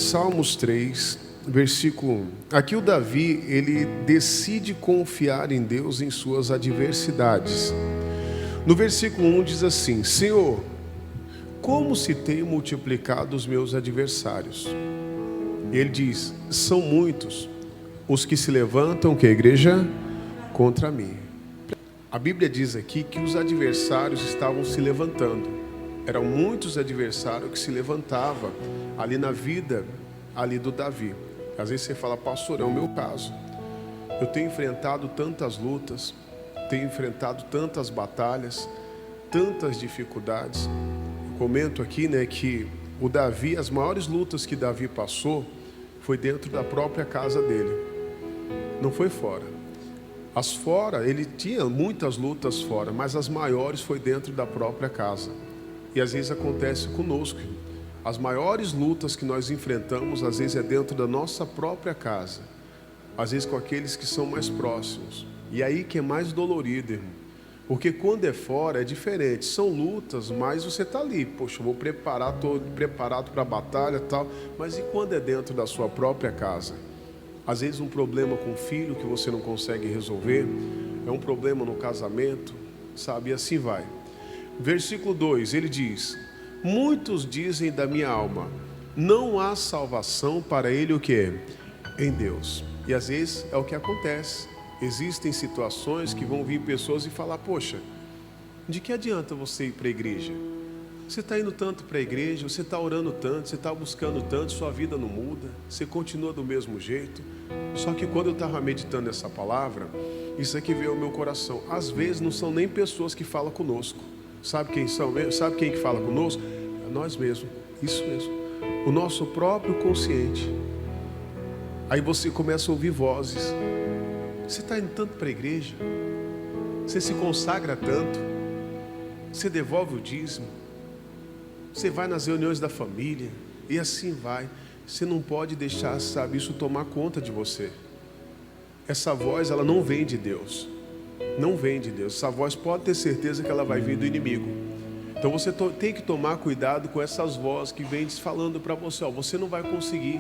Salmos 3, versículo 1. Aqui o Davi, ele decide confiar em Deus em suas adversidades. No versículo 1 diz assim: Senhor, como se tem multiplicado os meus adversários? E ele diz: são muitos os que se levantam, que a igreja, contra mim. A Bíblia diz aqui que os adversários estavam se levantando. Eram muitos adversários que se levantavam ali na vida ali do Davi. Às vezes você fala: pastor, é o meu caso. Eu tenho enfrentado tantas lutas, tenho enfrentado tantas batalhas, tantas dificuldades. Eu comento aqui, que o Davi, as maiores lutas que Davi passou foi dentro da própria casa dele, não foi fora. As fora, ele tinha muitas lutas fora, mas as maiores foi dentro da própria casa. E às vezes acontece conosco. As maiores lutas que nós enfrentamos, às vezes é dentro da nossa própria casa. Às vezes com aqueles que são mais próximos. E aí que é mais dolorido, irmão. Porque quando é fora é diferente. São lutas, mas você está ali. Poxa, eu vou preparar, estou preparado para a batalha e tal. Mas e quando é dentro da sua própria casa? Às vezes um problema com o filho que você não consegue resolver. É um problema no casamento, sabe? E assim vai. Versículo 2, ele diz: muitos dizem da minha alma, não há salvação para ele o que? Em Deus. E às vezes é o que acontece. Existem situações que vão vir pessoas e falar: poxa, de que adianta você ir para a igreja? Você está indo tanto para a igreja, você está orando tanto, você está buscando tanto, sua vida não muda, você continua do mesmo jeito. Só que quando eu estava meditando essa palavra, isso aqui veio ao meu coração. Às vezes não são nem pessoas que falam conosco. Sabe quem são mesmo? Sabe quem que fala conosco? É nós mesmos, isso mesmo. O nosso próprio consciente. Aí você começa a ouvir vozes. Você está indo tanto para a igreja, você se consagra tanto, você devolve o dízimo, você vai nas reuniões da família, e assim vai. Você não pode deixar, sabe, isso tomar conta de você. Essa voz, ela não vem de Deus. Não vem de Deus. Essa voz pode ter certeza que ela vai vir do inimigo. Então você tem que tomar cuidado com essas vozes que vêm falando para você: ó, você não vai conseguir,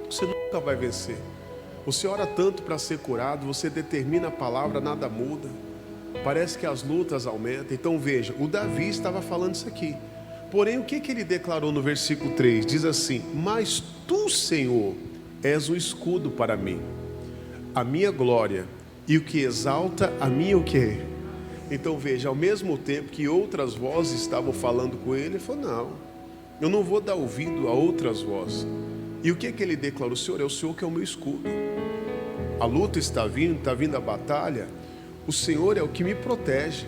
você nunca vai vencer. Você ora tanto para ser curado, você determina a palavra, nada muda. Parece que as lutas aumentam. Então veja, o Davi estava falando isso aqui. Porém, o que ele declarou no versículo 3? Diz assim: mas tu, Senhor, és o escudo para mim, a minha glória, e o que exalta a minha o quê? Então veja, ao mesmo tempo que outras vozes estavam falando com ele, ele falou: não, eu não vou dar ouvido a outras vozes. E o que ele declarou? Senhor, é o Senhor que é o meu escudo. A luta está vindo a batalha. O Senhor é o que me protege.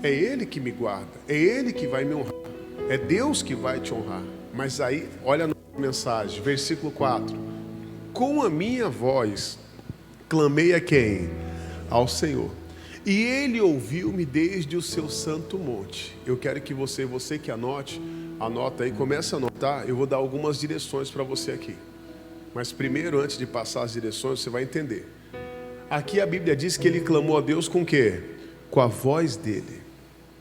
É Ele que me guarda. É Ele que vai me honrar. É Deus que vai te honrar. Mas aí, olha a mensagem, versículo 4. Com a minha voz, clamei a quem? Ao Senhor. E Ele ouviu-me desde o seu santo monte. Eu quero que você que anota aí, comece a anotar. Eu vou dar algumas direções para você aqui. Mas primeiro, antes de passar as direções, você vai entender. Aqui a Bíblia diz que ele clamou a Deus com o quê? Com a voz dele.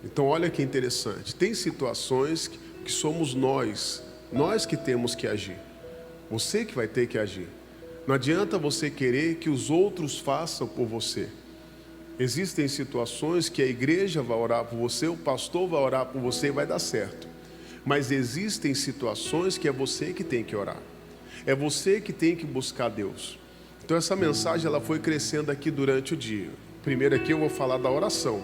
Então olha que interessante. Tem situações que somos nós que temos que agir. Você que vai ter que agir. Não adianta você querer que os outros façam por você. Existem situações que a igreja vai orar por você, o pastor vai orar por você e vai dar certo. Mas existem situações que é você que tem que orar. É você que tem que buscar Deus. Então essa mensagem ela foi crescendo aqui durante o dia. Primeiro aqui eu vou falar da oração.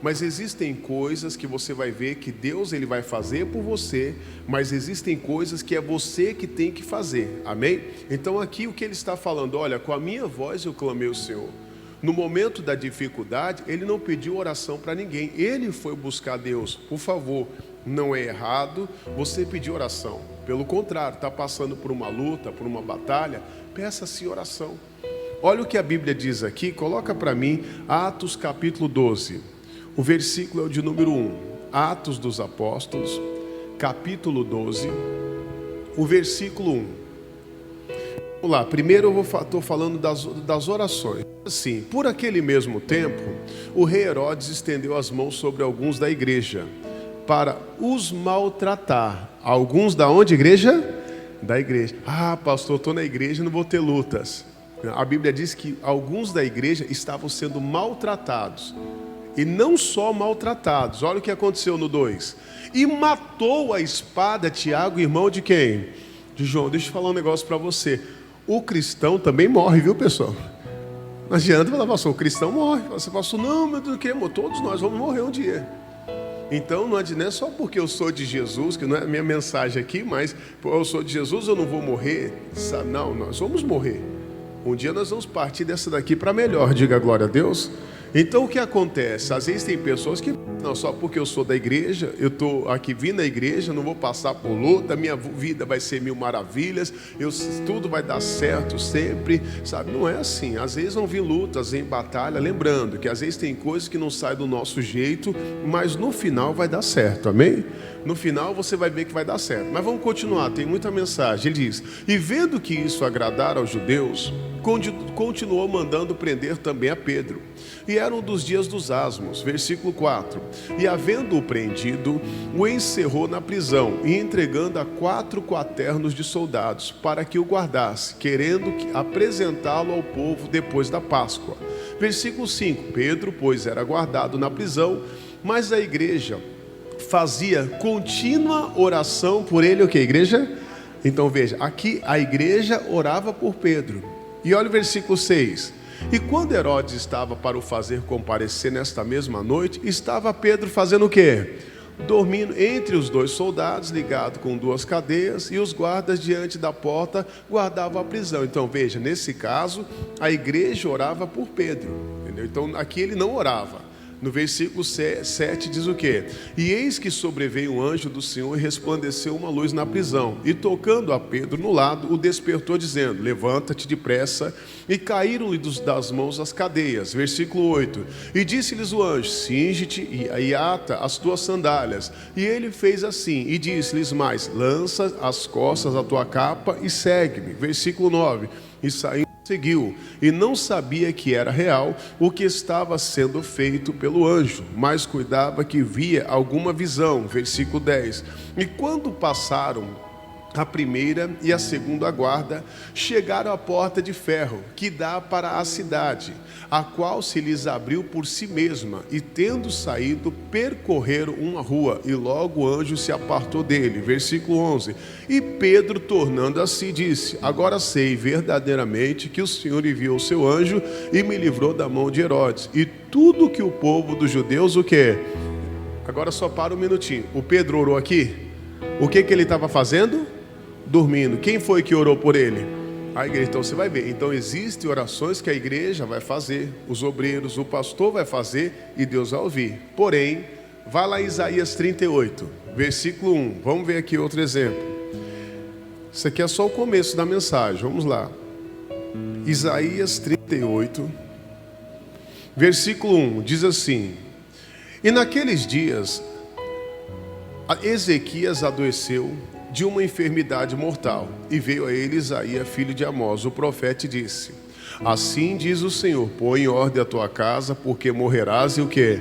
Mas existem coisas que você vai ver que Deus ele vai fazer por você, mas existem coisas que é você que tem que fazer. Amém? Então aqui o que ele está falando: olha, com a minha voz eu clamei ao Senhor. No momento da dificuldade, ele não pediu oração para ninguém. Ele foi buscar Deus. Por favor, não é errado você pedir oração. Pelo contrário, está passando por uma luta, por uma batalha, peça-se oração. Olha o que a Bíblia diz aqui, coloca para mim, Atos capítulo 12. O versículo é o de número 1. Atos dos Apóstolos, capítulo 12, o versículo 1. Vamos lá, primeiro eu estou falando das orações. Assim, por aquele mesmo tempo, o rei Herodes estendeu as mãos sobre alguns da igreja, para os maltratar. Alguns da onde, igreja? Da igreja. Ah, pastor, estou na igreja e não vou ter lutas. A Bíblia diz que alguns da igreja estavam sendo maltratados. E não só maltratados. Olha o que aconteceu no 2. E matou a espada Tiago, irmão de quem? De João. Deixa eu falar um negócio para você. O cristão também morre, viu, pessoal? Não adianta falar, pastor, o cristão morre. Você pastor, não, meu Deus, todos nós vamos morrer um dia. Então não é só porque eu sou de Jesus, que não é a minha mensagem aqui, mas eu sou de Jesus, eu não vou morrer. Sabe? Não, nós vamos morrer. Um dia nós vamos partir dessa daqui para melhor, diga glória a Deus. Então o que acontece? Às vezes tem pessoas que, não, só porque eu sou da igreja, eu estou aqui vindo na igreja, não vou passar por luta, minha vida vai ser mil maravilhas, tudo vai dar certo sempre, sabe? Não é assim. Às vezes vão vir lutas, em batalha, lembrando que às vezes tem coisas que não saem do nosso jeito, mas no final vai dar certo, amém? No final você vai ver que vai dar certo. Mas vamos continuar, tem muita mensagem. Ele diz, e vendo que isso agradara aos judeus, continuou mandando prender também a Pedro. E era um dos dias dos asmos, versículo 4. E havendo-o prendido, o encerrou na prisão, e entregando a 4 quaternos de soldados, para que o guardasse, querendo apresentá-lo ao povo depois da Páscoa. Versículo 5. Pedro, pois, era guardado na prisão, mas a igreja fazia contínua oração por ele. O que, igreja? Então veja, aqui a igreja orava por Pedro. E olha o versículo 6. E quando Herodes estava para o fazer comparecer nesta mesma noite, estava Pedro fazendo o quê? Dormindo entre os 2 soldados, ligado com 2 cadeias, e os guardas diante da porta guardavam a prisão. Então veja, nesse caso, a igreja orava por Pedro, entendeu? Então aqui ele não orava. No versículo 7 diz o quê? E eis que sobreveio um anjo do Senhor e resplandeceu uma luz na prisão. E tocando a Pedro no lado, o despertou dizendo, levanta-te depressa. E caíram-lhe das mãos as cadeias. Versículo 8. E disse-lhes o anjo, cinge-te e ata as tuas sandálias. E ele fez assim, e disse-lhes mais, lança as costas a tua capa e segue-me. Versículo 9. E saiu. Seguiu, e não sabia que era real o que estava sendo feito pelo anjo, mas cuidava que via alguma visão. Versículo 10. E quando passaram a primeira e a segunda guarda, chegaram à porta de ferro, que dá para a cidade, a qual se lhes abriu por si mesma, e tendo saído, percorreram uma rua, e logo o anjo se apartou dele. Versículo 11. E Pedro, tornando a si, disse, agora sei verdadeiramente que o Senhor enviou o seu anjo, e me livrou da mão de Herodes, e tudo que o povo dos judeus, o quê? Agora só para um minutinho, o Pedro orou aqui, o que ele estava fazendo? Dormindo. Quem foi que orou por ele? A igreja. Então você vai ver. Então existem orações que a igreja vai fazer, os obreiros, o pastor vai fazer e Deus vai ouvir. Porém, vai lá em Isaías 38, versículo 1. Vamos ver aqui outro exemplo. Isso aqui é só o começo da mensagem. Vamos lá. Isaías 38, versículo 1 diz assim: e naqueles dias Ezequias adoeceu de uma enfermidade mortal, e veio a ele Isaías, filho de Amós, o profeta, e disse, assim diz o Senhor, põe em ordem a tua casa, porque morrerás e o que?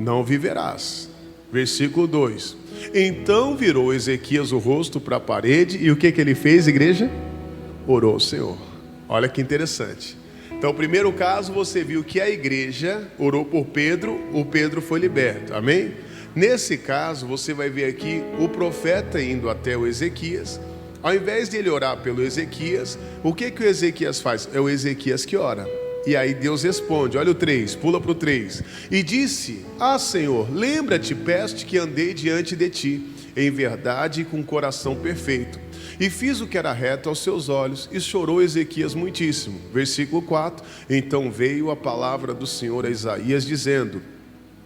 Não viverás. Versículo 2. Então virou Ezequias o rosto para a parede, e o que ele fez, igreja? Orou ao Senhor. Olha que interessante. Então, o primeiro caso, você viu que a igreja orou por Pedro, o Pedro foi liberto, amém? Nesse caso, você vai ver aqui o profeta indo até o Ezequias. Ao invés de ele orar pelo Ezequias, o que o Ezequias faz? É o Ezequias que ora. E aí Deus responde, olha o 3, pula para o 3. E disse, Senhor, lembra-te, peço-te que andei diante de ti, em verdade e com coração perfeito. E fiz o que era reto aos seus olhos, e chorou Ezequias muitíssimo. Versículo 4, então veio a palavra do Senhor a Isaías, dizendo,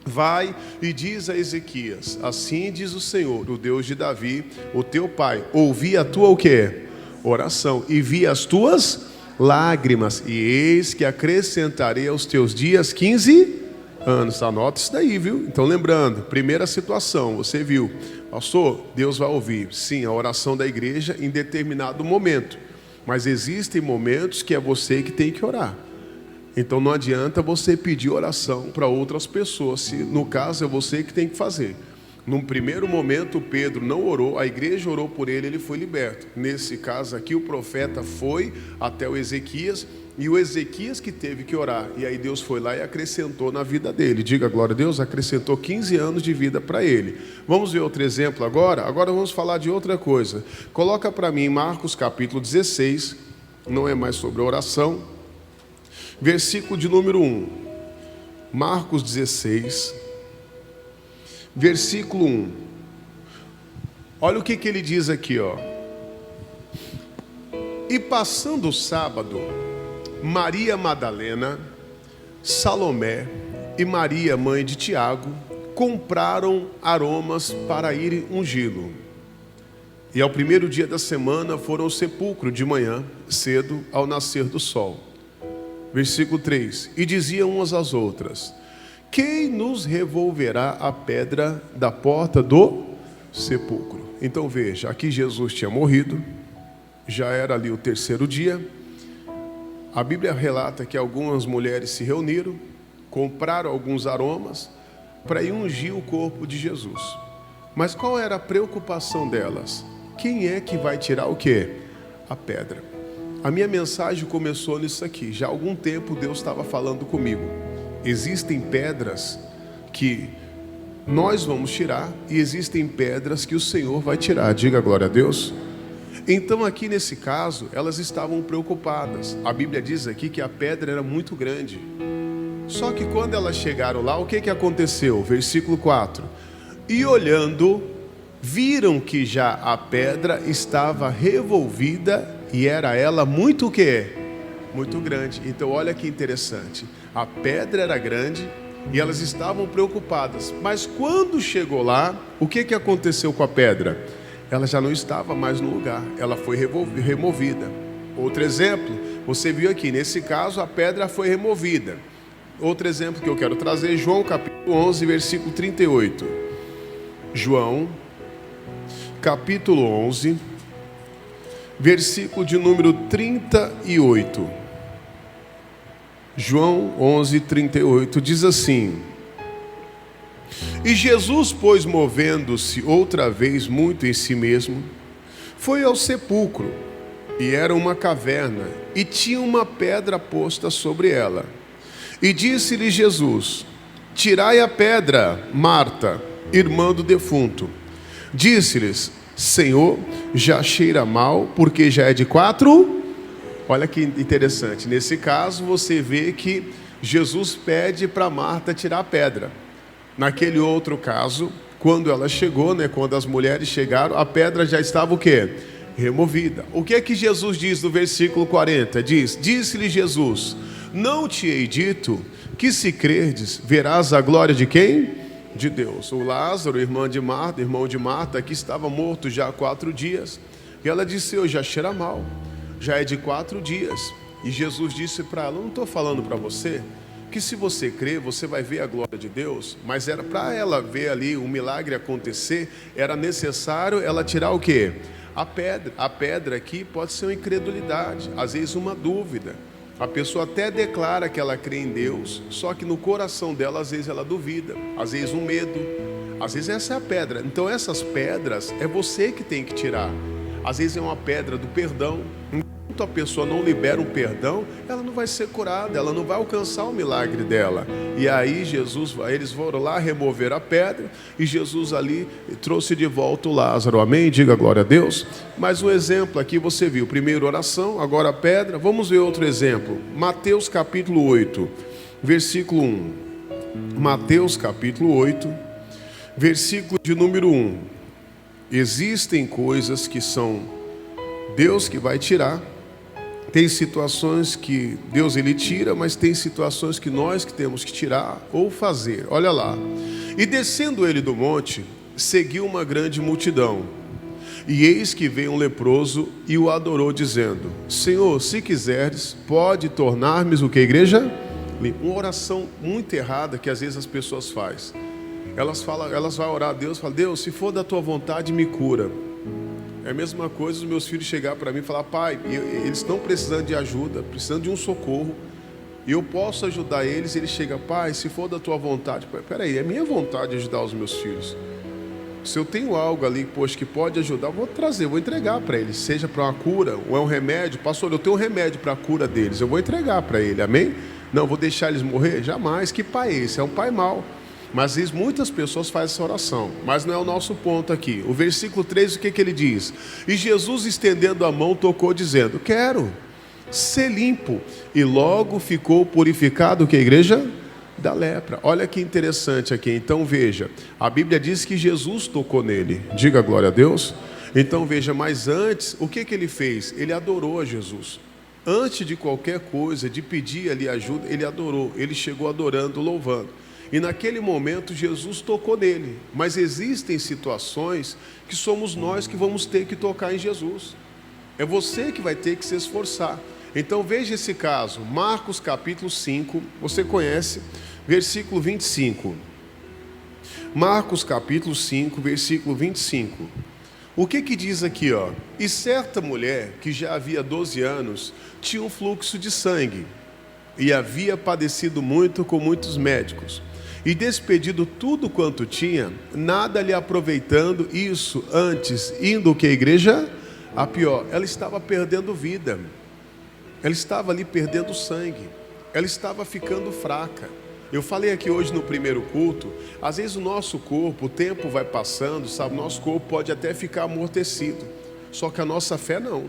vai e diz a Ezequias, assim diz o Senhor, o Deus de Davi, o teu pai, ouvi a tua o quê? Oração, e vi as tuas lágrimas, e eis que acrescentarei aos teus dias 15 anos. Anota isso daí, viu? Então lembrando, primeira situação, você viu, pastor, Deus vai ouvir, sim, a oração da igreja em determinado momento, mas existem momentos que é você que tem que orar. Então não adianta você pedir oração para outras pessoas, se no caso é você que tem que fazer. Num primeiro momento, Pedro não orou, a igreja orou por ele, ele foi liberto. Nesse caso aqui, o profeta foi até o Ezequias, e o Ezequias que teve que orar. E aí Deus foi lá e acrescentou na vida dele. Diga glória a Deus, acrescentou 15 anos de vida para ele. Vamos ver outro exemplo agora? Agora vamos falar de outra coisa. Coloca para mim Marcos capítulo 16, não é mais sobre oração. Versículo de número 1. Marcos 16, versículo 1. Olha o que ele diz aqui, ó. E passando o sábado, Maria Madalena, Salomé e Maria, mãe de Tiago, compraram aromas para irem ungí-lo. E ao primeiro dia da semana foram ao sepulcro de manhã, cedo, ao nascer do sol. Versículo 3. E diziam umas às outras: quem nos revolverá a pedra da porta do sepulcro? Então veja, aqui Jesus tinha morrido, já era ali o terceiro dia. A Bíblia relata que algumas mulheres se reuniram, compraram alguns aromas para ir ungir o corpo de Jesus. Mas qual era a preocupação delas? Quem é que vai tirar o quê? A pedra. A minha mensagem começou nisso aqui. Já há algum tempo Deus estava falando comigo. Existem pedras que nós vamos tirar e existem pedras que o Senhor vai tirar. Diga glória a Deus. Então aqui nesse caso, elas estavam preocupadas. A Bíblia diz aqui que a pedra era muito grande. Só que quando elas chegaram lá, o que aconteceu? Versículo 4. E olhando, viram que já a pedra estava revolvida e era ela muito o quê? Muito grande. Então olha que interessante. A pedra era grande e elas estavam preocupadas. Mas quando chegou lá, o que aconteceu com a pedra? Ela já não estava mais no lugar. Ela foi removida. Outro exemplo, você viu aqui, nesse caso a pedra foi removida. Outro exemplo que eu quero trazer, João capítulo 11, versículo 38. João capítulo 11, versículo de número 38. João 11, 38 diz assim: e Jesus, pois, movendo-se outra vez muito em si mesmo, foi ao sepulcro, e era uma caverna, e tinha uma pedra posta sobre ela. E disse-lhe Jesus: tirai a pedra. Marta, irmã do defunto, disse-lhes: Senhor, já cheira mal, porque já é de 4. Olha que interessante, nesse caso você vê que Jesus pede para Marta tirar a pedra. Naquele outro caso, quando ela chegou, quando as mulheres chegaram, a pedra já estava o quê? Removida. O que é que Jesus diz no versículo 40? Disse-lhe Jesus: não te hei dito que se crerdes, verás a glória de quem? De Deus. O Lázaro, irmão de Marta, que estava morto já há 4 dias. E ela disse: eu já cheira mal, já é de 4 dias. E Jesus disse para ela: não estou falando para você que se você crer, você vai ver a glória de Deus? Mas era para ela ver ali um milagre acontecer, era necessário ela tirar o quê? A pedra. A pedra aqui pode ser uma incredulidade, às vezes uma dúvida. A pessoa até declara que ela crê em Deus, só que no coração dela, às vezes ela duvida, às vezes um medo, às vezes essa é a pedra. Então essas pedras é você que tem que tirar. Às vezes é uma pedra do perdão. Enquanto a pessoa não libera um perdão, ela não vai ser curada, ela não vai alcançar o milagre dela. E aí eles foram lá remover a pedra, e Jesus ali trouxe de volta o Lázaro. Amém? Diga glória a Deus. Mais um exemplo aqui você viu, primeiro oração, agora a pedra. Vamos ver outro exemplo, Mateus capítulo 8, versículo 1. Mateus capítulo 8, versículo de número 1. Existem coisas que são Deus que vai tirar. Tem situações que Deus ele tira, mas tem situações que nós que temos que tirar ou fazer. Olha lá. E descendo ele do monte, seguiu uma grande multidão. E eis que veio um leproso e o adorou, dizendo: Senhor, se quiseres, pode tornar-me o que, igreja? Uma oração muito errada que às vezes as pessoas fazem. Elas vão orar a Deus, falam: Deus, se for da tua vontade, me cura. É a mesma coisa os meus filhos chegar para mim e falar: pai, eles estão precisando de ajuda, precisando de um socorro, e eu posso ajudar eles. Ele chega: pai, se for da tua vontade. Peraí, é minha vontade ajudar os meus filhos. médico. Se eu tenho algo ali, poxa, que pode ajudar, eu vou trazer, eu vou entregar para ele. Seja para uma cura ou é um remédio. Pastor, eu tenho um remédio para a cura deles. Eu vou entregar para ele, amém? Não, vou deixar eles morrer? Jamais. Que pai é esse? É um pai mau. Mas às vezes muitas pessoas fazem essa oração. Mas não é o nosso ponto aqui. O versículo 3, o que ele diz? E Jesus, estendendo a mão, tocou, dizendo: quero ser limpo. E logo ficou purificado, o que, igreja? Da lepra. Olha que interessante aqui. Então veja, a Bíblia diz que Jesus tocou nele. Diga glória a Deus. Então veja, mas antes, o que ele fez? Ele adorou a Jesus. Antes de qualquer coisa, de pedir ali ajuda, ele adorou. Ele chegou adorando, louvando. E naquele momento Jesus tocou nele. Mas existem situações que somos nós que vamos ter que tocar em Jesus. É você que vai ter que se esforçar. Então veja esse caso, Marcos capítulo 5, você conhece, versículo 25. Marcos capítulo 5, versículo 25. O que diz aqui, ó? E certa mulher, que já havia 12 anos, tinha um fluxo de sangue, e havia padecido muito com muitos médicos, e despedido tudo quanto tinha, nada lhe aproveitando, isso antes, indo o que, a igreja? A pior, ela estava perdendo vida. Ela estava ali perdendo sangue. Ela estava ficando fraca. Eu falei aqui hoje no primeiro culto, às vezes o nosso corpo, o tempo vai passando, sabe? O nosso corpo pode até ficar amortecido. Só que a nossa fé não.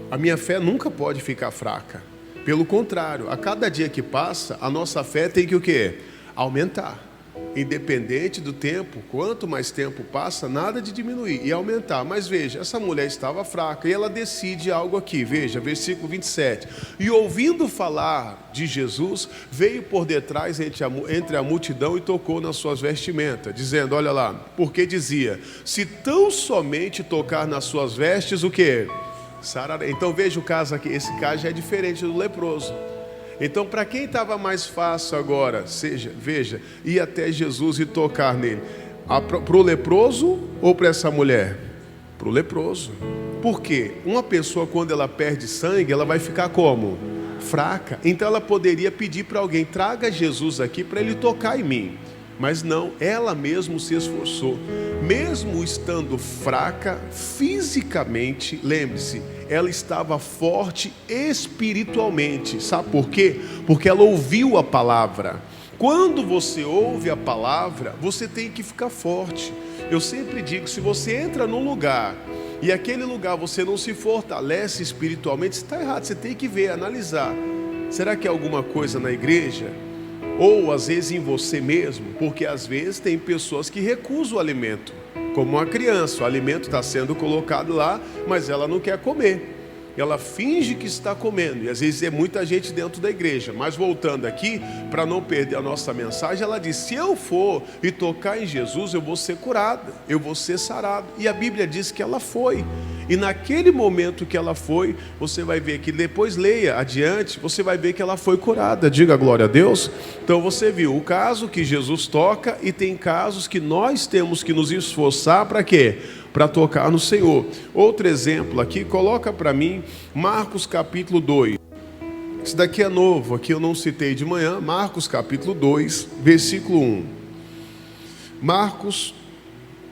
A minha fé nunca pode ficar fraca. Pelo contrário, a cada dia que passa, a nossa fé tem que o quê? Aumentar. Independente do tempo, quanto mais tempo passa, nada de diminuir e aumentar. Mas veja, essa mulher estava fraca e ela decide algo aqui. Veja, versículo 27. E ouvindo falar de Jesus, veio por detrás entre a multidão e tocou nas suas vestimentas, dizendo, olha lá, porque dizia, se tão somente tocar nas suas vestes, o quê? Sararei. Então veja o caso aqui, esse caso já é diferente do leproso. Então, para quem estava mais fácil agora, veja, ir até Jesus e tocar nele, para o leproso ou para essa mulher? Para o leproso. Por quê? Uma pessoa, quando ela perde sangue, ela vai ficar como? Fraca. Então ela poderia pedir para alguém, traga Jesus aqui para ele tocar em mim. Mas não, ela mesma se esforçou. Mesmo estando fraca fisicamente, lembre-se, ela estava forte espiritualmente. Sabe por quê? Porque ela ouviu a palavra. Quando você ouve a palavra, você tem que ficar forte. Eu sempre digo, se você entra num lugar e aquele lugar você não se fortalece espiritualmente, você está errado. Você tem que ver, analisar. Será que é alguma coisa na igreja? Ou às vezes em você mesmo? Porque às vezes tem pessoas que recusam o alimento. Como uma criança, o alimento está sendo colocado lá, mas ela não quer comer. Ela finge que está comendo, e às vezes é muita gente dentro da igreja. Mas voltando aqui, para não perder a nossa mensagem, ela diz, se eu for e tocar em Jesus, eu vou ser curada, eu vou ser sarado. E a Bíblia diz que ela foi. E naquele momento que ela foi, você vai ver que depois, leia adiante, você vai ver que ela foi curada. Diga glória a Deus. Então você viu o caso que Jesus toca, e tem casos que nós temos que nos esforçar para quê? Para tocar no Senhor. Outro exemplo aqui, coloca para mim Marcos capítulo 2. Isso daqui é novo, aqui eu não citei de manhã. Marcos capítulo 2, versículo 1. Marcos,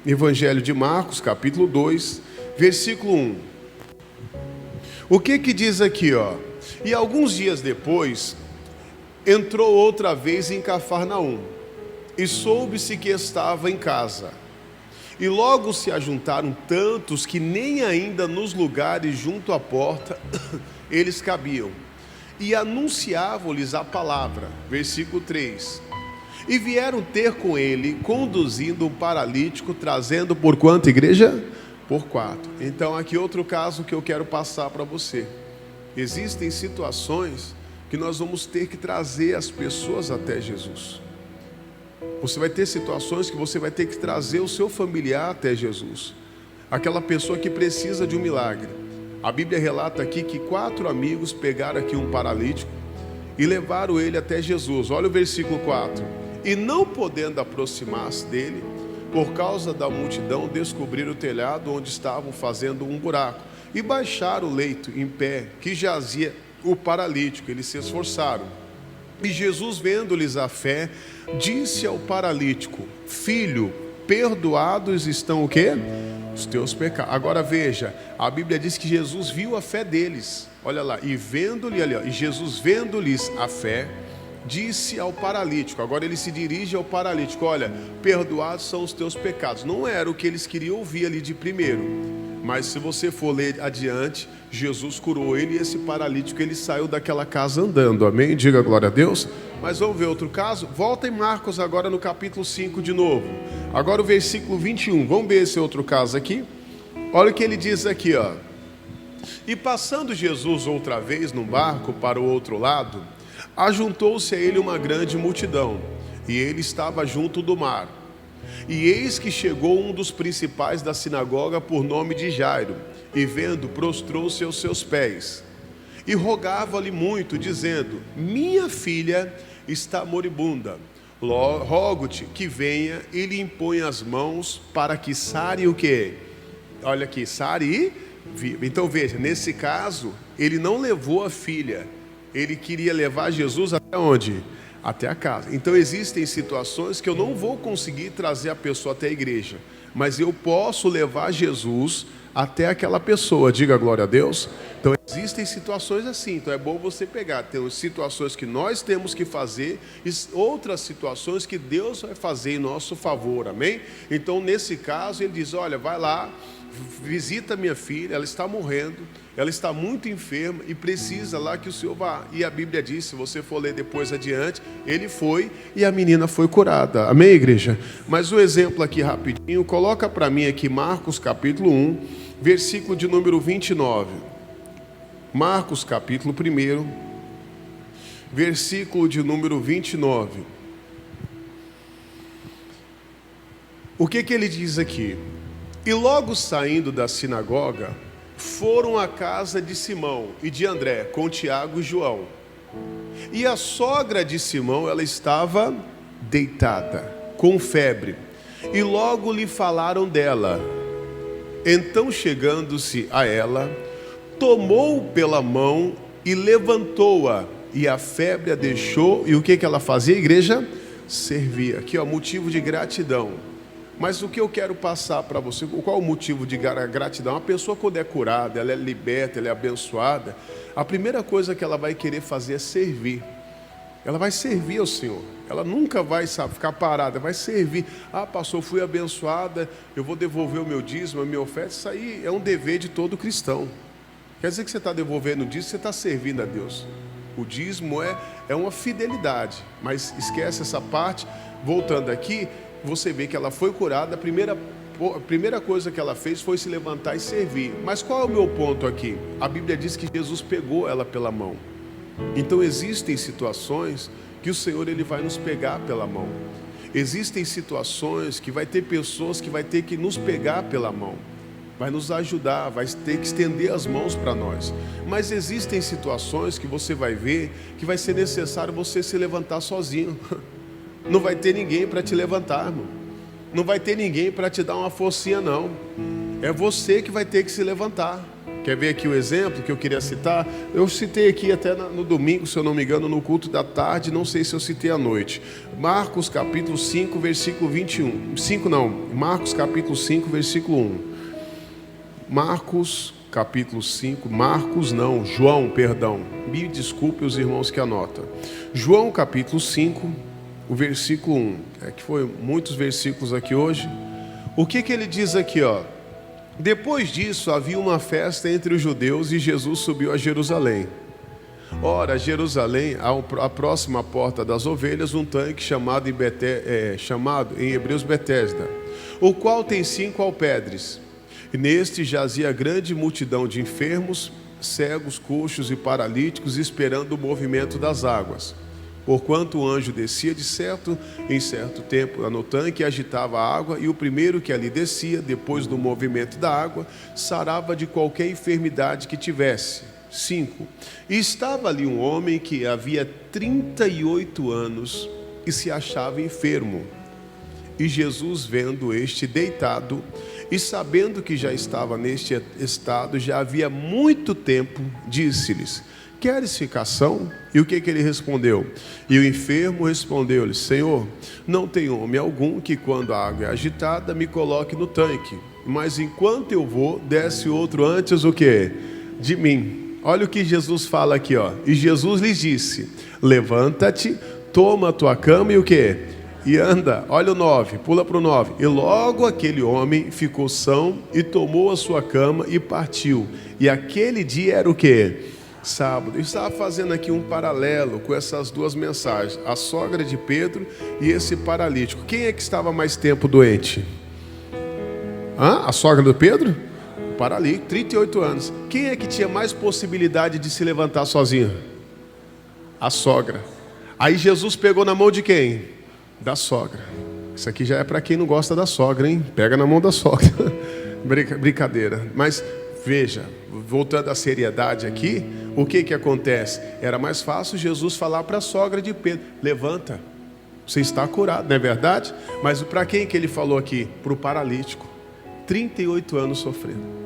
Evangelho de Marcos capítulo 2, versículo 1. O que diz aqui, ó? E alguns dias depois, entrou outra vez em Cafarnaum, e soube-se que estava em casa. E logo se ajuntaram tantos que nem ainda nos lugares junto à porta eles cabiam. E anunciavam-lhes a palavra. Versículo 3. E vieram ter com ele, conduzindo um paralítico, trazendo por quanto, igreja? Por 4. Então aqui outro caso que eu quero passar para você. Existem situações que nós vamos ter que trazer as pessoas até Jesus. Você vai ter situações que você vai ter que trazer o seu familiar até Jesus. Aquela pessoa que precisa de um milagre. A Bíblia relata aqui que 4 amigos pegaram aqui um paralítico e levaram ele até Jesus. Olha o versículo 4. E não podendo aproximar-se dele, por causa da multidão, descobriram o telhado onde estavam fazendo um buraco. E baixaram o leito em pé, que jazia o paralítico. Eles se esforçaram. E Jesus, vendo-lhes a fé, disse ao paralítico, filho, perdoados estão o quê? Os teus pecados. Agora veja, a Bíblia diz que Jesus viu a fé deles. Olha lá, e vendo-lhe ali, ó, e Jesus vendo-lhes a fé, disse ao paralítico. Agora ele se dirige ao paralítico: olha, perdoados são os teus pecados. Não era o que eles queriam ouvir ali de primeiro, mas se você for ler adiante, Jesus curou ele, e esse paralítico, ele saiu daquela casa andando, amém? Diga glória a Deus. Mas vamos ver outro caso. Volta em Marcos agora no capítulo 5 de novo. Agora o versículo 21, vamos ver esse outro caso aqui. Olha o que ele diz aqui, ó. E passando Jesus outra vez num barco para o outro lado, ajuntou-se a ele uma grande multidão, e ele estava junto do mar. E eis que chegou um dos principais da sinagoga, por nome de Jairo, e vendo, prostrou-se aos seus pés, e rogava-lhe muito, dizendo: minha filha está moribunda, rogo-te que venha e lhe impõe as mãos, para que sare o quê? Olha aqui, sare e viva. Então veja, nesse caso, ele não levou a filha, ele queria levar Jesus até onde? Até a casa. Então existem situações que eu não vou conseguir trazer a pessoa até a igreja, mas eu posso levar Jesus até aquela pessoa. Diga glória a Deus. Então existem situações assim, então é bom você pegar. Tem situações que nós temos que fazer e outras situações que Deus vai fazer em nosso favor, amém? Então nesse caso ele diz: olha, vai lá, visita minha filha, ela está morrendo, ela está muito enferma e precisa lá que o Senhor vá. E a Bíblia diz, se você for ler depois adiante, ele foi e a menina foi curada, amém, igreja? Mas o exemplo aqui rapidinho, coloca para mim aqui Marcos capítulo 1, versículo de número 29. Marcos capítulo 1, versículo de número 29. O que ele diz aqui? E logo saindo da sinagoga, foram à casa de Simão e de André, com Tiago e João. E a sogra de Simão, ela estava deitada, com febre, e logo lhe falaram dela. Então, chegando-se a ela, tomou pela mão e levantou-a, e a febre a deixou. E o que ela fazia, igreja? Servia. Aqui, ó, motivo de gratidão. Mas o que eu quero passar para você, qual o motivo de gratidão? A pessoa, quando é curada, ela é liberta, ela é abençoada, a primeira coisa que ela vai querer fazer é servir. Ela vai servir ao Senhor. Ela nunca vai, ficar parada, vai servir. Ah, pastor, fui abençoada, eu vou devolver o meu dízimo, a minha oferta. Isso aí é um dever de todo cristão. Quer dizer que você está devolvendo o dízimo, você está servindo a Deus. O dízimo é uma fidelidade, mas esquece essa parte. Voltando aqui, você vê que ela foi curada, a primeira coisa que ela fez foi se levantar e servir. Mas qual é o meu ponto aqui? A Bíblia diz que Jesus pegou ela pela mão. Então existem situações que o Senhor, ele vai nos pegar pela mão. Existem situações que vai ter pessoas que vai ter que nos pegar pela mão, vai nos ajudar, vai ter que estender as mãos para nós. Mas existem situações que você vai ver que vai ser necessário você se levantar sozinho. Não vai ter ninguém para te levantar, irmão. Não vai ter ninguém para te dar uma forcinha, não. É você que vai ter que se levantar. Quer ver aqui o exemplo que eu queria citar? Eu citei aqui até no domingo, se eu não me engano, no culto da tarde, não sei se eu citei à noite. Marcos capítulo 5, versículo 21. Marcos capítulo 5, versículo 1. Marcos capítulo 5, João, perdão. Me desculpe os irmãos que anotam. João capítulo 5, o versículo 1. É que foi muitos versículos aqui hoje. O que ele diz aqui, ó? Depois disso, havia uma festa entre os judeus e Jesus subiu a Jerusalém. Ora, Jerusalém, à próxima porta das ovelhas, um tanque chamado em hebreus Betesda, o qual tem 5 alpedres. E neste jazia grande multidão de enfermos, cegos, coxos e paralíticos, esperando o movimento das águas. Porquanto o anjo descia em certo tempo no tanque e agitava a água, e o primeiro que ali descia, depois do movimento da água, sarava de qualquer enfermidade que tivesse. 5. E estava ali um homem que havia 38 anos e se achava enfermo. E Jesus, vendo este deitado E sabendo que já estava neste estado, já havia muito tempo, disse-lhes: queres ficar são? E o que ele respondeu? E o enfermo respondeu-lhe: Senhor, não tem homem algum que, quando a água é agitada, me coloque no tanque. Mas enquanto eu vou, desce outro antes o quê? De mim. Olha o que Jesus fala aqui, ó. E Jesus lhes disse: levanta-te, toma a tua cama e o quê? E anda. Olha o 9, pula para o 9. E logo aquele homem ficou são e tomou a sua cama e partiu. E aquele dia era o quê? Sábado. Eu estava fazendo aqui um paralelo com essas duas mensagens, a sogra de Pedro e esse paralítico. Quem é que estava mais tempo doente? A sogra do Pedro? O paralítico, 38 anos. Quem é que tinha mais possibilidade de se levantar sozinho? A sogra. Aí Jesus pegou na mão de quem? Da sogra. Isso aqui já é para quem não gosta da sogra, hein? Pega na mão da sogra. Brincadeira. Mas veja, voltando à seriedade aqui, o que acontece? Era mais fácil Jesus falar para a sogra de Pedro: levanta, você está curado, não é verdade? Mas para quem que ele falou aqui? Para o paralítico, 38 anos sofrendo.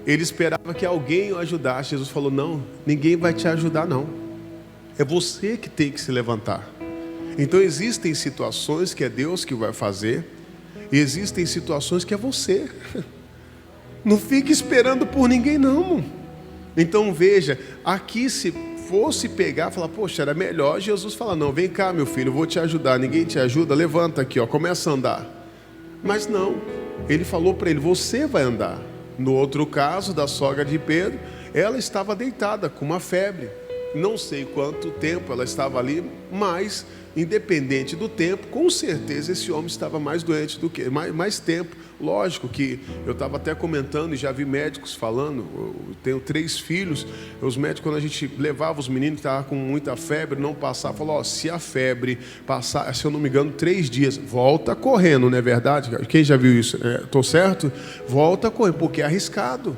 Ele esperava que alguém o ajudasse. Jesus falou: não, ninguém vai te ajudar não, é você que tem que se levantar. Então existem situações que é Deus que vai fazer, e existem situações que é você. Não fique esperando por ninguém não. Então veja, aqui se fosse pegar, falar: poxa, era melhor Jesus falar: não, vem cá meu filho, eu vou te ajudar. Ninguém te ajuda, levanta aqui, ó, começa a andar. Mas não, ele falou para ele: você vai andar. No outro caso da sogra de Pedro, ela estava deitada com uma febre. Não sei quanto tempo ela estava ali, mas independente do tempo, com certeza esse homem estava mais doente do que mais tempo. Lógico que eu estava até comentando e já vi médicos falando. Eu tenho 3 filhos. Os médicos, quando a gente levava os meninos que estavam com muita febre, não passava, falou: ó, se a febre passar, se eu não me engano, 3 dias, volta correndo, não é verdade? Quem já viu isso? Estou certo? Volta correndo, porque é arriscado.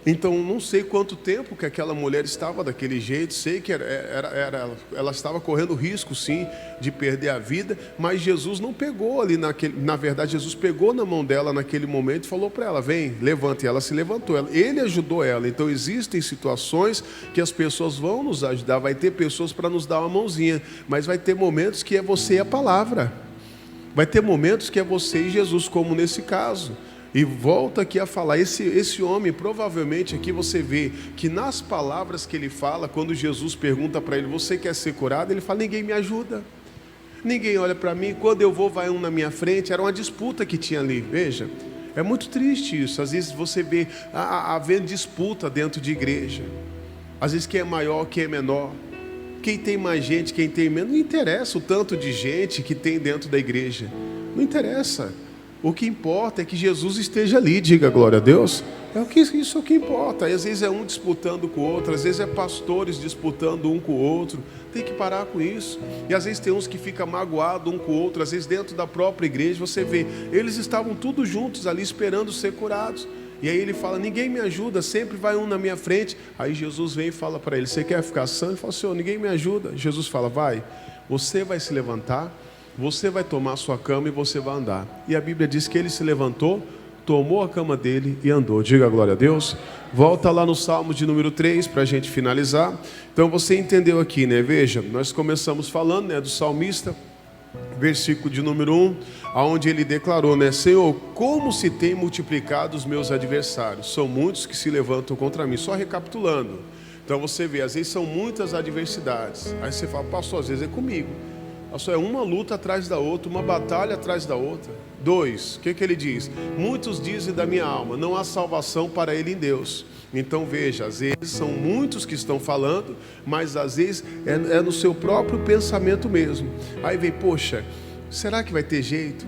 Então, não sei quanto tempo que aquela mulher estava daquele jeito. Sei que ela estava correndo risco, sim, de perder a vida. Mas Jesus não pegou ali na verdade, Jesus pegou na mão dela naquele momento e falou para ela: vem, levanta. E ela se levantou. Ele ajudou ela. Então, existem situações que as pessoas vão nos ajudar. Vai ter pessoas para nos dar uma mãozinha. Mas vai ter momentos que é você e a palavra. Vai ter momentos que é você e Jesus, como nesse caso. E volta aqui a falar, esse homem, provavelmente aqui você vê que nas palavras que ele fala, quando Jesus pergunta para ele: você quer ser curado? Ele fala: ninguém me ajuda, ninguém olha para mim, quando eu vou vai um na minha frente. Era uma disputa que tinha ali. Veja, é muito triste isso. Às vezes você vê havendo disputa dentro de igreja. Às vezes quem é maior, quem é menor, quem tem mais gente, quem tem menos. Não interessa o tanto de gente que tem dentro da igreja, não interessa. O que importa é que Jesus esteja ali. Diga glória a Deus. Isso é o que importa. Às vezes é um disputando com o outro, às vezes é pastores disputando um com o outro. Tem que parar com isso. E às vezes tem uns que ficam magoados um com o outro. Às vezes dentro da própria igreja você vê, eles estavam todos juntos ali esperando ser curados. E aí ele fala: ninguém me ajuda, sempre vai um na minha frente. Aí Jesus vem e fala para ele: você quer ficar sã? Ele fala: Senhor, ninguém me ajuda. Jesus fala: vai, você vai se levantar, você vai tomar a sua cama e você vai andar. E a Bíblia diz que ele se levantou, tomou a cama dele e andou. Diga glória a Deus. Volta lá no Salmo de número 3 para a gente finalizar. Então você entendeu aqui, né? Veja, nós começamos falando, né, do salmista, versículo de número 1, onde ele declarou, né: Senhor, como se tem multiplicado os meus adversários, são muitos que se levantam contra mim. Só recapitulando. Então você vê, às vezes são muitas adversidades. Aí você fala: pastor, às vezes é comigo. Só é uma luta atrás da outra, uma batalha atrás da outra. 2, o que ele diz? Muitos dizem da minha alma: não há salvação para ele em Deus. Então veja, às vezes são muitos que estão falando, mas às vezes é no seu próprio pensamento mesmo. Aí vem: poxa, será que vai ter jeito?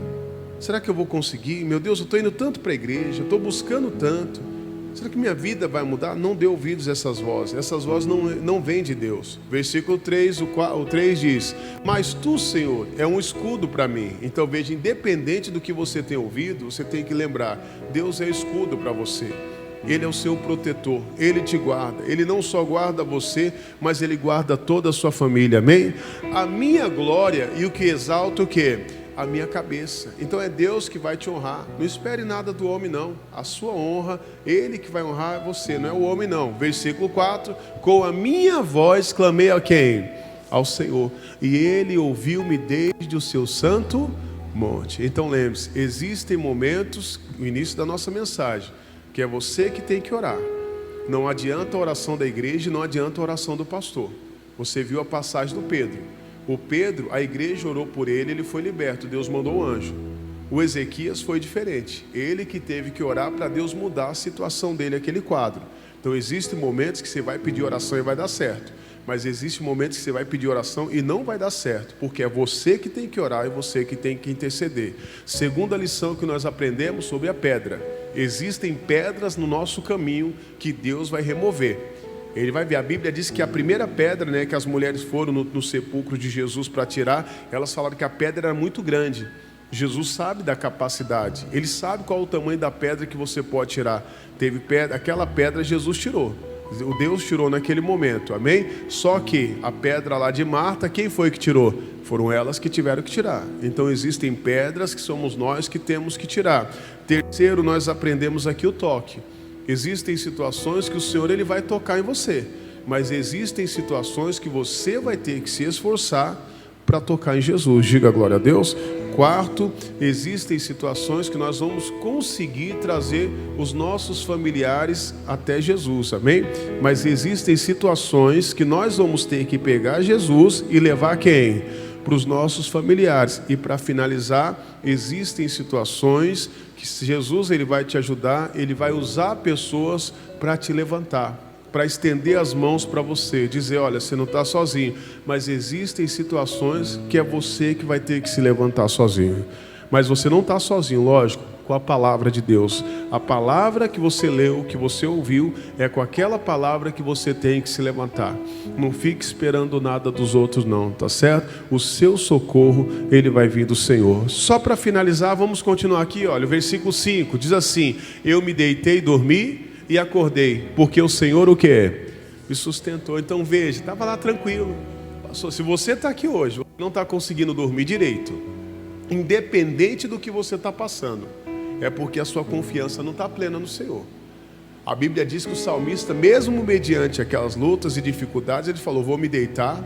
Será que eu vou conseguir? Meu Deus, eu estou indo tanto para a igreja, estou buscando tanto. Será que minha vida vai mudar? Não dê ouvidos a essas vozes. Essas vozes não vêm de Deus. Versículo 3, o 3 diz: mas tu, Senhor, é um escudo para mim. Então veja, independente do que você tem ouvido, você tem que lembrar: Deus é escudo para você. Ele é o seu protetor, Ele te guarda. Ele não só guarda você, mas Ele guarda toda a sua família, amém? A minha glória e o que exalta o quê? a minha cabeça. Então é Deus que vai te honrar. Não espere nada do homem não. A sua honra, Ele que vai honrar você, não é o homem não. Versículo 4, com a minha voz clamei a quem? Ao Senhor. E Ele ouviu-me desde o seu santo monte. Então lembre-se, existem momentos, no início da nossa mensagem, que é você que tem que orar. Não adianta a oração da igreja, não adianta a oração do pastor. Você viu a passagem do Pedro. O Pedro, a igreja orou por ele, ele foi liberto, Deus mandou um anjo. O Ezequias foi diferente. Ele que teve que orar para Deus mudar a situação dele, aquele quadro. Então existem momentos que você vai pedir oração e vai dar certo. Mas existem momentos que você vai pedir oração e não vai dar certo, porque é você que tem que orar e você que tem que interceder. Segunda lição que nós aprendemos sobre a pedra. Existem pedras no nosso caminho que Deus vai remover. Ele vai ver, a Bíblia diz que a primeira pedra, que as mulheres foram no sepulcro de Jesus para tirar, elas falaram que a pedra era muito grande. Jesus sabe da capacidade, Ele sabe qual é o tamanho da pedra que você pode tirar. Teve pedra, aquela pedra Jesus tirou. O Deus tirou naquele momento, amém? Só que a pedra lá de Marta, quem foi que tirou? Foram elas que tiveram que tirar. Então existem pedras que somos nós que temos que tirar. Terceiro, nós aprendemos aqui o toque. Existem situações que o Senhor Ele vai tocar em você, mas existem situações que você vai ter que se esforçar para tocar em Jesus. Diga glória a Deus. Quarto, existem situações que nós vamos conseguir trazer os nossos familiares até Jesus, amém? Mas existem situações que nós vamos ter que pegar Jesus e levar quem? Para os nossos familiares. E para finalizar, existem situações que Jesus Ele vai te ajudar, Ele vai usar pessoas para te levantar, para estender as mãos para você, dizer, olha, você não está sozinho. Mas existem situações que é você que vai ter que se levantar sozinho. Mas você não está sozinho, lógico, com a palavra de Deus. A palavra que você leu, que você ouviu, é com aquela palavra que você tem que se levantar. Não fique esperando nada dos outros não, tá certo? O seu socorro, ele vai vir do Senhor. Só para finalizar, vamos continuar aqui, olha, o versículo 5, diz assim, eu me deitei e dormi, e acordei, porque o Senhor o que? Me sustentou. Então veja, estava lá tranquilo. Pastor, se você está aqui hoje, não está conseguindo dormir direito, independente do que você está passando, é porque a sua confiança não está plena no Senhor. A Bíblia diz que o salmista, mesmo mediante aquelas lutas e dificuldades, ele falou, vou me deitar,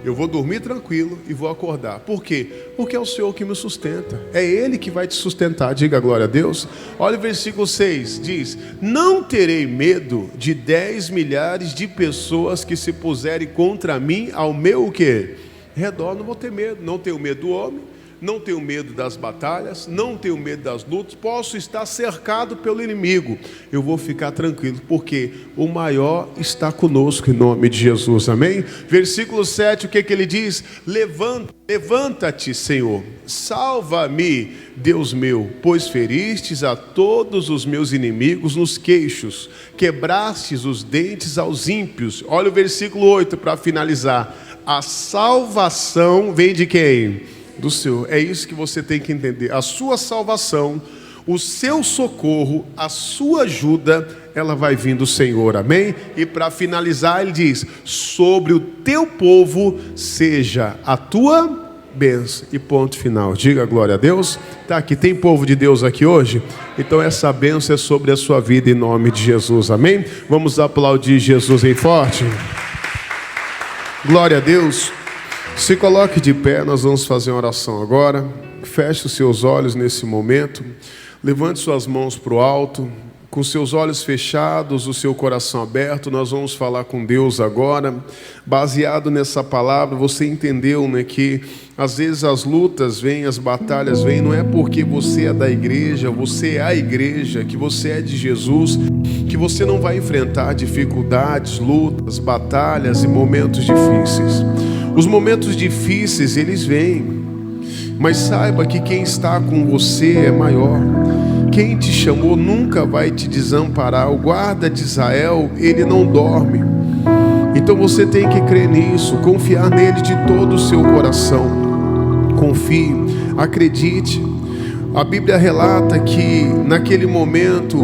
eu vou dormir tranquilo e vou acordar. Por quê? Porque é o Senhor que me sustenta. É Ele que vai te sustentar. Diga glória a Deus. Olha o versículo 6. Diz, não terei medo de 10 milhares de pessoas que se puserem contra mim ao meu o quê? Redor. Não vou ter medo. Não tenho medo do homem. Não tenho medo das batalhas, não tenho medo das lutas, posso estar cercado pelo inimigo, eu vou ficar tranquilo, porque o maior está conosco em nome de Jesus, amém? Versículo 7, o que ele diz? Levanta-te, Senhor, salva-me, Deus meu, pois feristes a todos os meus inimigos nos queixos, quebrastes os dentes aos ímpios. Olha o versículo 8 para finalizar, a salvação vem de quem? Do Senhor. É isso que você tem que entender. A sua salvação, o seu socorro, a sua ajuda, ela vai vir do Senhor, amém? E para finalizar ele diz, sobre o teu povo seja a tua bênção. E ponto final. Diga glória a Deus. Tá aqui, tem povo de Deus aqui hoje? Então essa bênção é sobre a sua vida em nome de Jesus, amém? Vamos aplaudir Jesus em forte. Glória a Deus. Se coloque de pé, nós vamos fazer uma oração agora. Feche os seus olhos nesse momento. Levante suas mãos para o alto. Com seus olhos fechados, o seu coração aberto, nós vamos falar com Deus agora. Baseado nessa palavra, você entendeu, que às vezes as lutas vêm, as batalhas vêm, não é porque você é da igreja, você é a igreja, que você é de Jesus, que você não vai enfrentar dificuldades, lutas, batalhas e momentos difíceis. Os momentos difíceis, eles vêm, mas saiba que quem está com você é maior. Quem te chamou nunca vai te desamparar. O guarda de Israel, ele não dorme. Então você tem que crer nisso, confiar nele de todo o seu coração. Confie, acredite. A Bíblia relata que naquele momento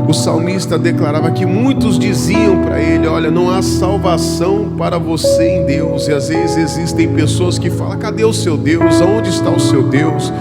o salmista declarava que muitos diziam para ele: olha, não há salvação para você em Deus. E às vezes existem pessoas que falam: cadê o seu Deus? Aonde está o seu Deus?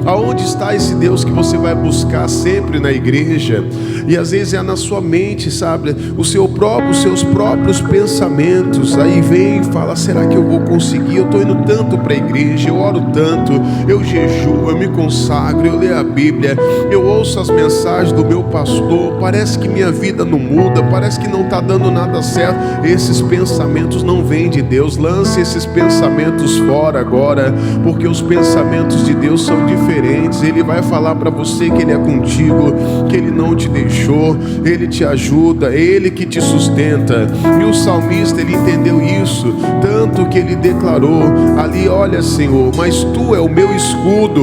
Aonde está esse Deus que você vai buscar sempre na igreja? E às vezes é na sua mente, sabe? Os seus próprios pensamentos. Aí vem e fala: será que eu vou conseguir? Eu estou indo tanto para a igreja, eu oro tanto, eu jejuo, eu me consagro, eu leio a Bíblia, eu ouço as mensagens do meu pastor, parece que minha vida não muda, parece que não está dando nada certo. Esses pensamentos não vêm de Deus. Lance esses pensamentos fora agora, porque os pensamentos de Deus são diferentes. Ele vai falar para você que Ele é contigo, que Ele não te deixou, Ele te ajuda, Ele que te sustenta. E o salmista, ele entendeu isso, tanto que ele declarou ali: olha, Senhor, mas Tu é o meu escudo,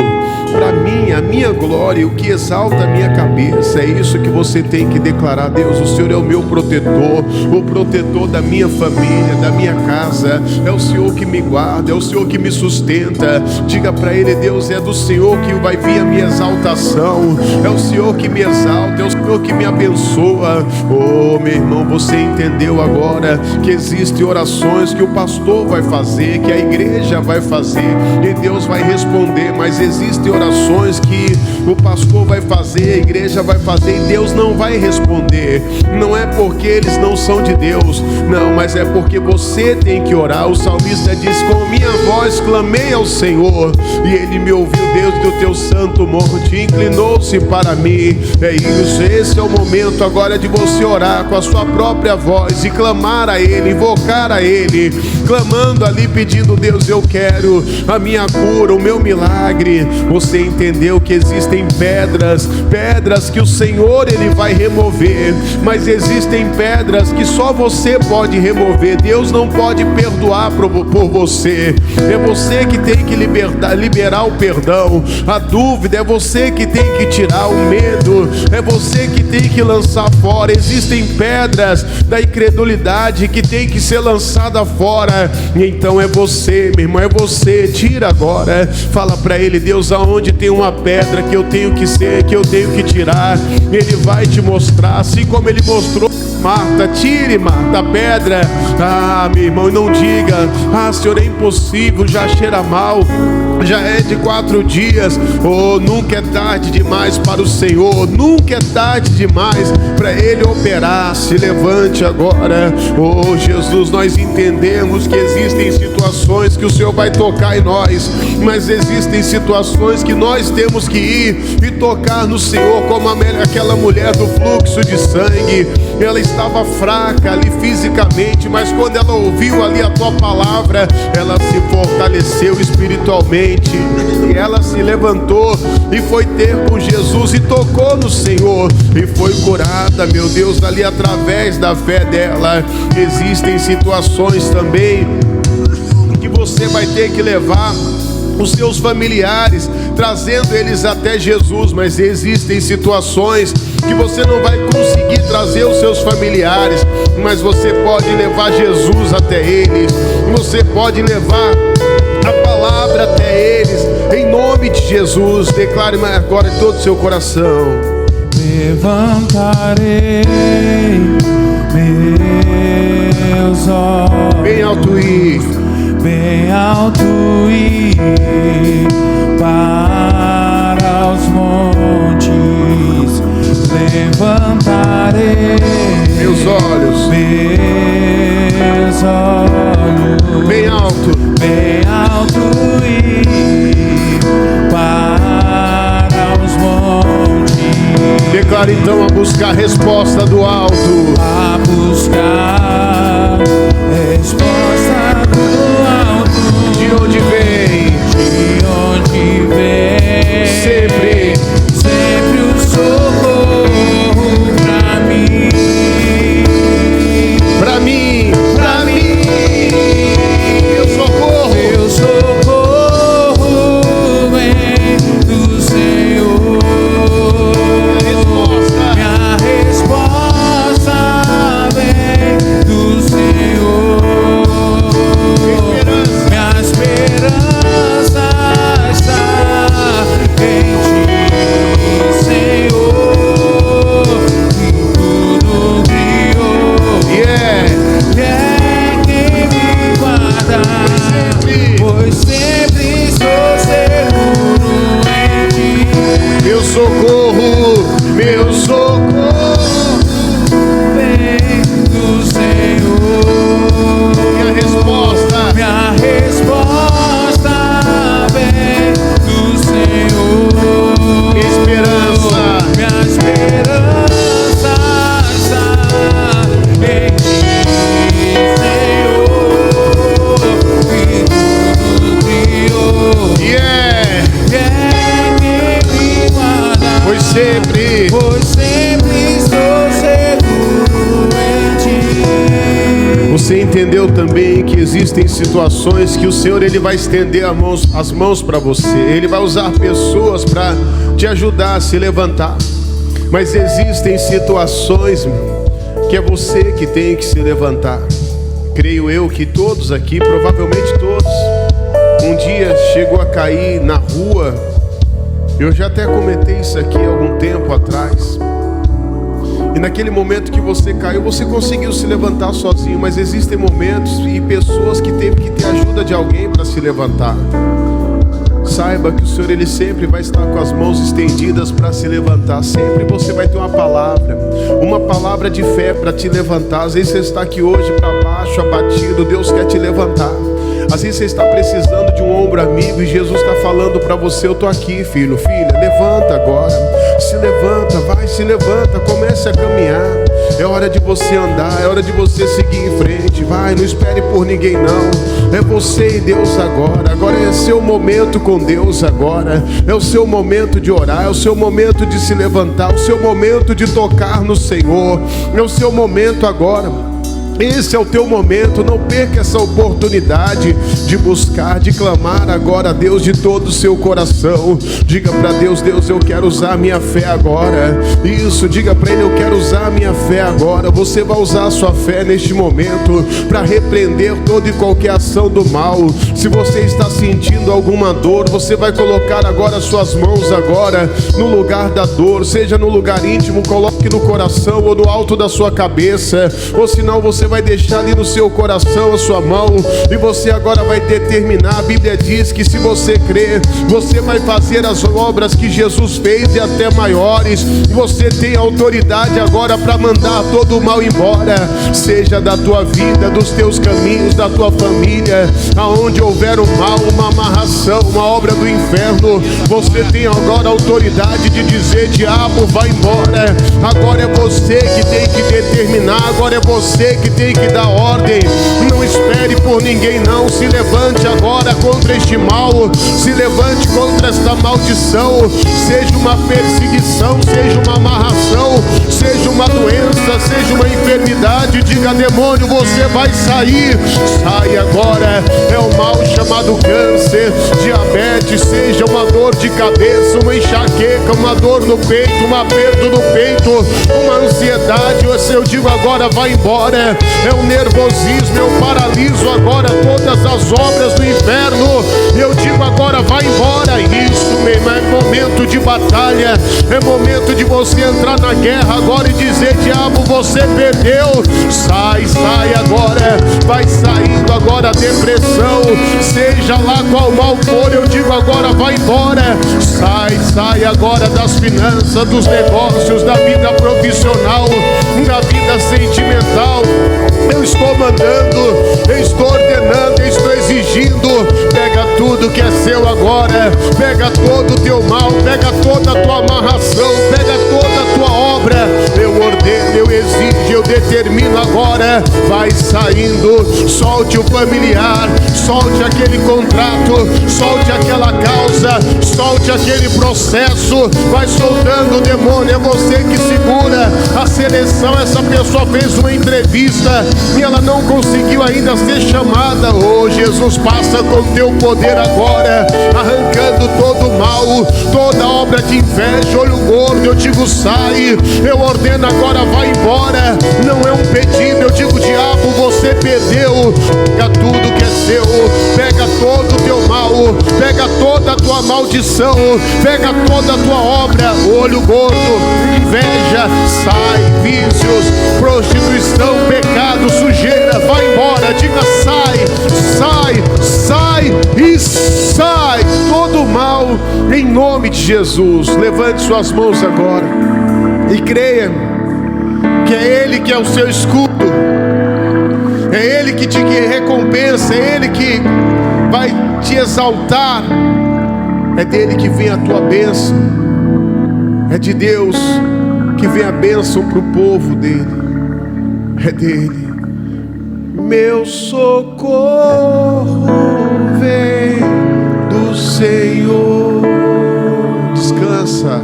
para mim, a minha glória, o que exalta a minha cabeça. É isso que você tem que declarar: Deus, o Senhor é o meu protetor, o protetor da minha família, da minha casa. É o Senhor que me guarda, é o Senhor que me sustenta. Diga para Ele: Deus, é do Senhor que vai vir a minha exaltação, é o Senhor que me exalta, é o Senhor que me abençoa. Oh, meu irmão, você entendeu agora que existem orações que o pastor vai fazer, que a igreja vai fazer, e Deus vai responder. Mas existem orações que o pastor vai fazer, a igreja vai fazer, e Deus não vai responder. Não é porque eles não são de Deus, não, mas é porque você tem que orar. O salmista diz: com minha voz clamei ao Senhor, e Ele me ouviu. Deus do teu santo monte inclinou-se para mim. É isso, esse é o momento agora de você orar com a sua própria voz e clamar a Ele, invocar a Ele, clamando ali, pedindo: Deus, eu quero a minha cura, o meu milagre. Você entendeu que existem pedras que o Senhor Ele vai remover, mas existem pedras que só você pode remover. Deus não pode perdoar por você. É você que tem que liberar o perdão. A dúvida é você que tem que tirar, o medo é você que tem que lançar fora. Existem pedras da incredulidade que tem que ser lançada fora. E então é você, meu irmão, é você. Tira agora, fala para Ele: Deus, aonde tem uma pedra que eu tenho que eu tenho que tirar, Ele vai te mostrar, assim como Ele mostrou Marta. Tire, Marta, a pedra. Ah, meu irmão, não diga: ah, Senhor, é impossível, já cheira mal, já é de 4 dias. Oh, nunca é tarde demais para o Senhor, nunca é tarde demais para Ele operar. Se levante agora. Oh, Jesus, nós entendemos que existem situações que o Senhor vai tocar em nós, mas existem situações que nós temos que ir e tocar no Senhor, como aquela mulher do fluxo de sangue. Ela estava fraca ali fisicamente, mas quando ela ouviu ali a tua palavra, ela se fortaleceu espiritualmente, e ela se levantou e foi ter com Jesus e tocou no Senhor e foi curada, meu Deus, ali através da fé dela. Existem situações também que você vai ter que levar os seus familiares, trazendo eles até Jesus, mas existem situações que você não vai conseguir trazer os seus familiares, mas você pode levar Jesus até eles, você pode levar a palavra até eles, em nome de Jesus. Declare agora em todo o seu coração: levantarei meus olhos bem alto e para os montes. Levantarei meus olhos bem alto e para os montes. Declare então: a buscar a resposta do alto, a buscar resposta do alto. De onde vem? Sempre o socorro pra mim. Meu socorro vem do Senhor. Minha resposta vem do Senhor. creu também que existem situações que o Senhor ele vai estender as mãos para você. Ele vai usar pessoas para te ajudar a se levantar. Mas existem situações que é você que tem que se levantar. Creio eu que todos aqui, provavelmente todos, um dia chegou a cair na rua. Eu já até comentei isso aqui há algum tempo atrás. E naquele momento que você caiu, você conseguiu se levantar sozinho. Mas existem momentos e pessoas que teve que ter ajuda de alguém para se levantar. Saiba que o Senhor ele sempre vai estar com as mãos estendidas para se levantar. Sempre você vai ter uma palavra de fé para te levantar. Às vezes você está aqui hoje para baixo, abatido. Deus quer te levantar. Às vezes você está precisando de um ombro amigo e Jesus está falando para você: eu estou aqui, filho, filha, levanta agora. Se levanta, vai, se levanta, comece a caminhar. É hora de você andar, é hora de você seguir em frente. Vai, não espere por ninguém não. É você e Deus agora. Agora é seu momento com Deus agora. É o seu momento de orar, é o seu momento de se levantar, o seu momento de tocar no Senhor. É o seu momento agora. Esse é o teu momento, não perca essa oportunidade de buscar, de clamar agora a Deus de todo o seu coração. Diga para Deus: Deus, eu quero usar a minha fé agora. Isso, diga para Ele: eu quero usar a minha fé agora. Você vai usar a sua fé neste momento para repreender toda e qualquer ação do mal. Se você está sentindo alguma dor, você vai colocar agora as suas mãos agora no lugar da dor, seja no lugar íntimo, coloque no coração ou no alto da sua cabeça, ou senão você vai deixar ali no seu coração a sua mão e você agora vai determinar. A Bíblia diz que se você crer, você vai fazer as obras que Jesus fez e até maiores. Você tem autoridade agora para mandar todo o mal embora, seja da tua vida, dos teus caminhos, da tua família. Aonde houver um mal, uma amarração, uma obra do inferno, você tem agora autoridade de dizer: diabo, vai embora. Agora é você que tem que determinar, agora é você que tem que dar ordem. Não espere por ninguém não. Se levante agora contra este mal. Se levante contra esta maldição. Seja uma perseguição, seja uma amarração, seja uma doença, seja uma enfermidade. Diga: demônio, você vai sair. Sai agora. É um mal chamado câncer, diabetes, seja uma dor de cabeça, uma enxaqueca, uma dor no peito, um aperto no peito, uma ansiedade. Eu digo agora: vai embora. É um nervosismo, eu paraliso agora todas as obras do inferno. Eu digo agora: vai embora. Isso mesmo, é momento de batalha. É momento de você entrar na guerra agora e dizer: diabo, você perdeu. Sai, sai agora. Vai saindo agora a depressão, seja lá qual mal for. Eu digo agora: vai embora. Sai, sai agora das finanças, dos negócios, da vida profissional, da vida sentimental. Eu estou mandando, eu estou ordenando, eu estou exigindo. Pega tudo que é seu agora. Pega todo o teu mal, pega toda a tua amarração, pega toda a tua obra. Eu ordeno, eu exijo, eu determino agora. Vai saindo, solte o familiar, solte aquele contrato, solte aquela causa, solte aquele processo. Vai soltando o demônio, é você que segura a seleção. Essa pessoa fez uma entrevista e ela não conseguiu ainda ser chamada. Oh, Jesus, passa com teu poder agora, arrancando todo o mal, toda obra de inveja, olho gordo. Eu digo: sai. Eu ordeno agora: vai embora. Não é um pedido, eu digo: diabo, você perdeu. Pega tudo que é seu, pega todo o teu mal, pega toda a tua maldição, pega toda a tua obra, olho gordo, inveja, sai. Vícios, prostituição, pecado, sujeira, vai embora. Diga: sai, sai, sai e sai todo o mal em nome de Jesus. Levante suas mãos agora e creia que é Ele que é o seu escudo, é Ele que te recompensa, é Ele que vai te exaltar, é dele que vem a tua bênção, é de Deus que vem a bênção para o povo dele, é dele. Meu socorro vem do Senhor. Descansa.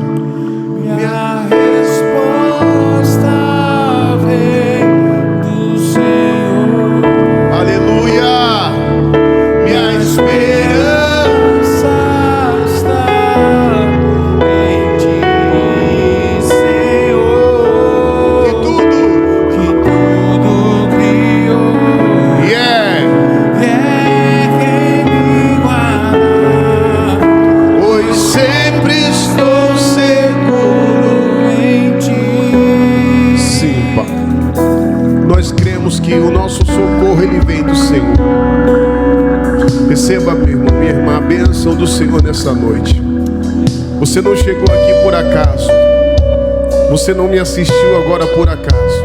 Minha resposta vem do Senhor. Aleluia. Receba, meu irmão, minha irmã, a bênção do Senhor nessa noite. Você não chegou aqui por acaso. Você não me assistiu agora por acaso.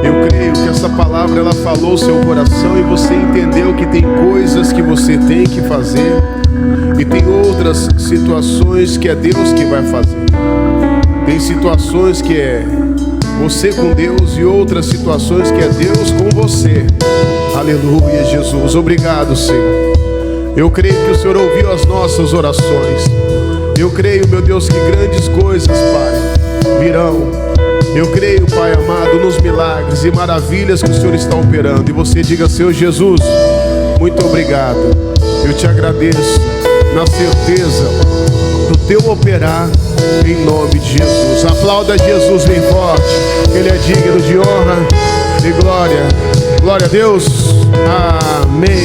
Eu creio que essa palavra ela falou o seu coração e você entendeu que tem coisas que você tem que fazer e tem outras situações que é Deus que vai fazer. Tem situações que é você com Deus e outras situações que é Deus com você. Aleluia, Jesus. Obrigado, Senhor. Eu creio que o Senhor ouviu as nossas orações. Eu creio, meu Deus, que grandes coisas, Pai, virão. Eu creio, Pai amado, nos milagres e maravilhas que o Senhor está operando. E você diga, Senhor Jesus, muito obrigado. Eu te agradeço na certeza do teu operar em nome de Jesus. Aplauda Jesus bem forte. Ele é digno de honra e glória. Glória a Deus. Amém.